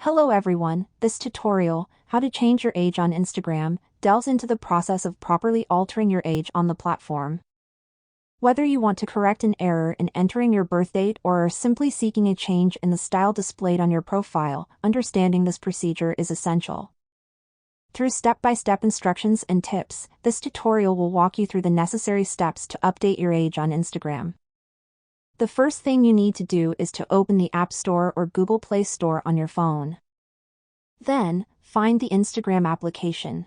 Hello everyone, this tutorial, how to change your age on Instagram, delves into the process of properly altering your age on the platform. Whether you want to correct an error in entering your birth date or are simply seeking a change in the style displayed on your profile, understanding this procedure is essential. Through step-by-step instructions and tips, this tutorial will walk you through the necessary steps to update your age on Instagram. The first thing you need to do is to open the App Store or Google Play Store on your phone. Then, find the Instagram application.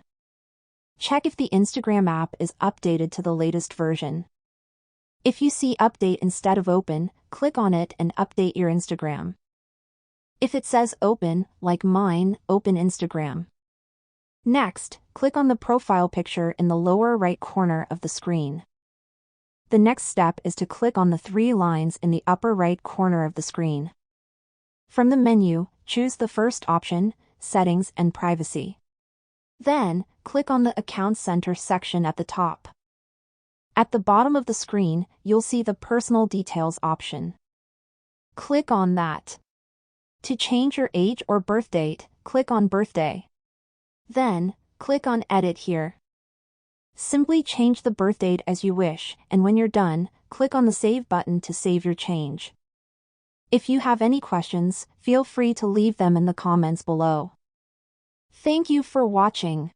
Check if the Instagram app is updated to the latest version. If you see Update instead of Open, click on it and update your Instagram. If it says Open, like mine, open Instagram. Next, click on the profile picture in the lower right corner of the screen. The next step is to click on the three lines in the upper right corner of the screen. From the menu, choose the first option, Settings and Privacy. Then, click on the Account Center section at the top. At the bottom of the screen, you'll see the Personal Details option. Click on that. To change your age or birth date, click on Birthday. Then, click on Edit here. Simply change the birth date as you wish, and when you're done, click on the Save button to save your change. If you have any questions, feel free to leave them in the comments below. Thank you for watching.